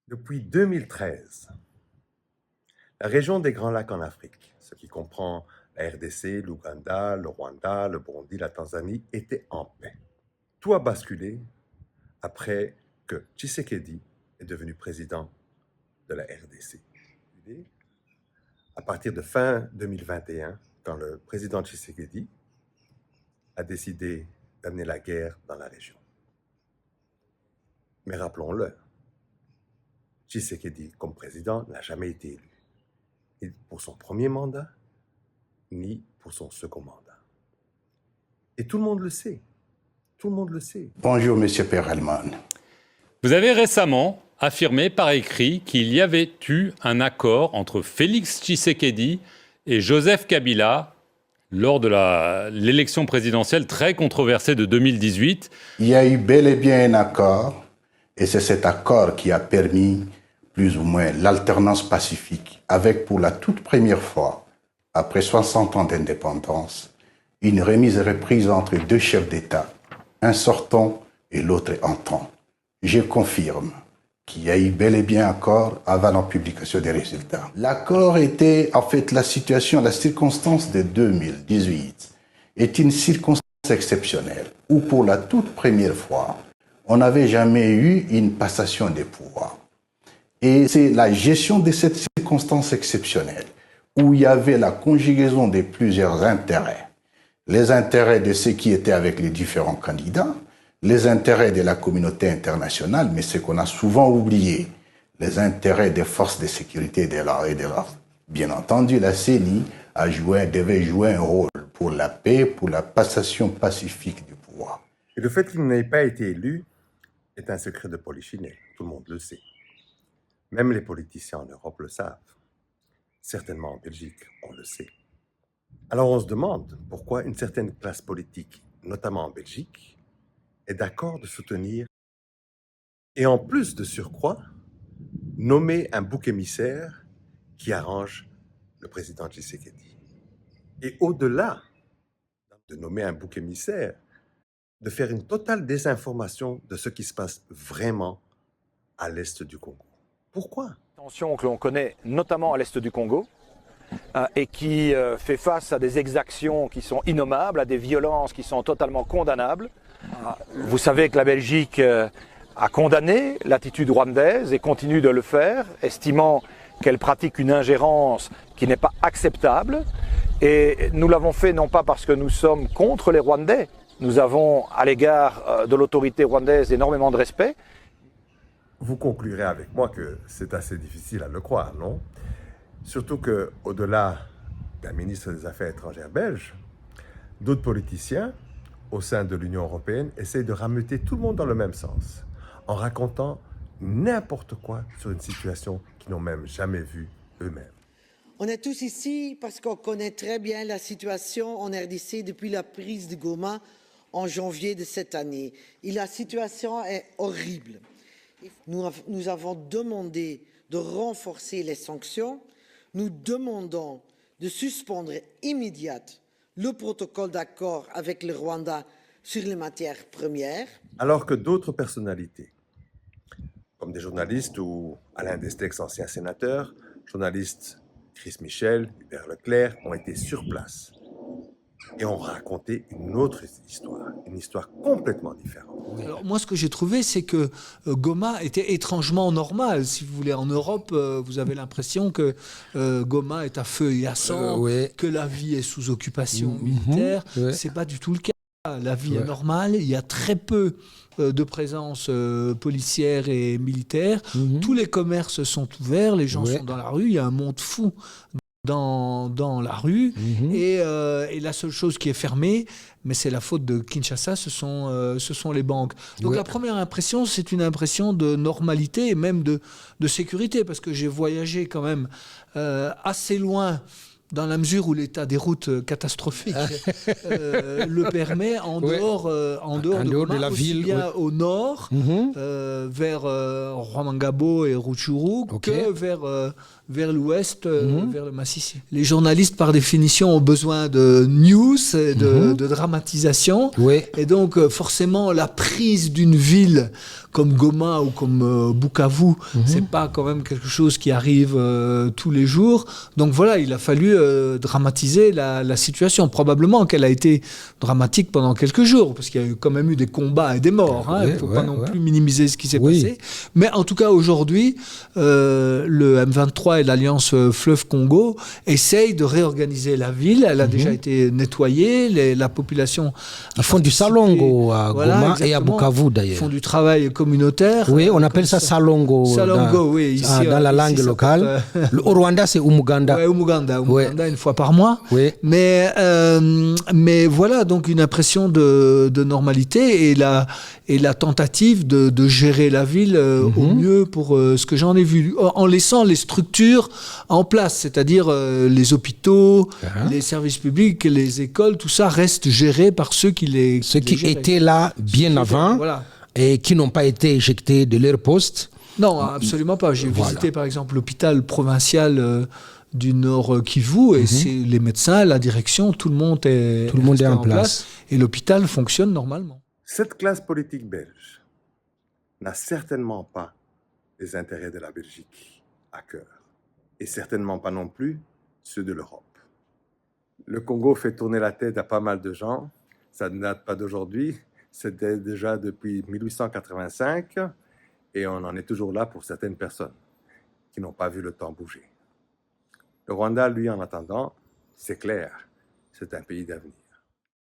Depuis 2013, la région des Grands Lacs en Afrique, ce qui comprend la RDC, l'Ouganda, le Rwanda, le Burundi, la Tanzanie, était en paix. Tout a basculé après que Tshisekedi est devenu président de la RDC. À partir de fin 2021, quand le président Tshisekedi a décidé d'amener la guerre dans la région. Mais rappelons-le, Tshisekedi, comme président, n'a jamais été élu, ni pour son premier mandat, ni pour son second mandat. Et tout le monde le sait. Tout le monde le sait. Bonjour, Monsieur Perelman. Vous avez récemment affirmé par écrit qu'il y avait eu un accord entre Félix Tshisekedi et Joseph Kabila lors de l'élection présidentielle très controversée de 2018. Il y a eu bel et bien un accord, et c'est cet accord qui a permis plus ou moins l'alternance pacifique, avec pour la toute première fois, après 60 ans d'indépendance, une remise et reprise entre deux chefs d'État, un sortant et l'autre entrant. Je confirme qu'il y a eu bel et bien accord avant la publication des résultats. L'accord était, en fait, la circonstance de 2018 est une circonstance exceptionnelle où, pour la toute première fois, on n'avait jamais eu une passation des pouvoirs. Et c'est la gestion de cette circonstance exceptionnelle où il y avait la conjugaison de plusieurs intérêts. Les intérêts de ceux qui étaient avec les différents candidats, les intérêts de la communauté internationale, mais ce qu'on a souvent oublié, les intérêts des forces de sécurité et de l'ordre. Bien entendu, la CENI devait jouer un rôle pour la paix, pour la passation pacifique du pouvoir. Et le fait qu'il n'ait pas été élu est un secret de polichinelle, tout le monde le sait. Même les politiciens en Europe le savent. Certainement en Belgique, on le sait. Alors on se demande pourquoi une certaine classe politique, notamment en Belgique, est d'accord de soutenir et en plus de surcroît, nommer un bouc émissaire qui arrange le président Tshisekedi. Et au-delà de nommer un bouc émissaire, de faire une totale désinformation de ce qui se passe vraiment à l'est du Congo. Pourquoi ? Tension que l'on connaît notamment à l'est du Congo et qui fait face à des exactions qui sont innommables, à des violences qui sont totalement condamnables. Vous savez que la Belgique a condamné l'attitude rwandaise et continue de le faire, estimant qu'elle pratique une ingérence qui n'est pas acceptable. Et nous l'avons fait non pas parce que nous sommes contre les Rwandais, nous avons à l'égard de l'autorité rwandaise énormément de respect. Vous conclurez avec moi que c'est assez difficile à le croire, non ? Surtout qu'au-delà d'un ministre des Affaires étrangères belge, d'autres politiciens au sein de l'Union européenne essayent de rameuter tout le monde dans le même sens, en racontant n'importe quoi sur une situation qu'ils n'ont même jamais vue eux-mêmes. On est tous ici parce qu'on connaît très bien la situation en RDC depuis la prise de Goma en janvier de cette année. Et la situation est horrible. Nous avons demandé de renforcer les sanctions. Nous demandons de suspendre immédiatement le protocole d'accord avec le Rwanda sur les matières premières. Alors que d'autres personnalités, comme des journalistes ou Alain Destex, ancien sénateur, journalistes Chris Michel, Hubert Leclerc, ont été sur place et ont raconté une autre histoire, une histoire complètement différente. Alors moi, ce que j'ai trouvé, c'est que Goma était étrangement normal. Si vous voulez, en Europe, vous avez l'impression que Goma est à feu et à sang, que la vie est sous occupation militaire. C'est pas du tout le cas. La vie est normale. Il y a très peu de présence policière et militaire. Tous les commerces sont ouverts, les gens sont dans la rue. Il y a un monde fou dans la rue et la seule chose qui est fermée, mais c'est la faute de Kinshasa, ce sont les banques. Donc la première impression, c'est une impression de normalité et même de sécurité, parce que j'ai voyagé quand même assez loin dans la mesure où l'état des routes catastrophiques le permet, en dehors de Goma, la aussi ville, bien au nord, vers Rwamangabo et Rutshuru, que vers l'ouest, vers le Massissi. Les journalistes, par définition, ont besoin de news, de dramatisation. Et donc, forcément, la prise d'une ville comme Goma ou comme Bukavu, c'est pas quand même quelque chose qui arrive tous les jours. Donc voilà, il a fallu dramatiser la situation. Probablement qu'elle a été dramatique pendant quelques jours, parce qu'il y a quand même eu des combats et des morts. Il ne faut pas non plus minimiser ce qui s'est passé. Mais en tout cas, aujourd'hui, le M23 et l'Alliance Fleuve Congo essayent de réorganiser la ville. Elle a déjà été nettoyée, la population... Ils font du salongo à Goma et à Bukavu d'ailleurs. Ils font du travail communautaire. Oui, on appelle ça salongo. Salongo, oui. Ici, dans la langue locale. Au Rwanda, c'est Umuganda. Oui, Umuganda une fois par mois. Mais voilà, donc une impression de normalité et la tentative de gérer la ville au mieux pour ce que j'en ai vu, en laissant les structures en place, c'est-à-dire les hôpitaux, les services publics, les écoles, tout ça reste géré par ceux qui étaient là bien avant et qui n'ont pas été éjectés de leur poste. Non, absolument pas. J'ai visité par exemple l'hôpital provincial du Nord Kivu et c'est les médecins, la direction, tout le monde est en place et l'hôpital fonctionne normalement. Cette classe politique belge n'a certainement pas les intérêts de la Belgique à cœur, et certainement pas non plus ceux de l'Europe. Le Congo fait tourner la tête à pas mal de gens, ça ne date pas d'aujourd'hui, c'était déjà depuis 1885, et on en est toujours là pour certaines personnes qui n'ont pas vu le temps bouger. Le Rwanda, lui, en attendant, c'est clair, c'est un pays d'avenir.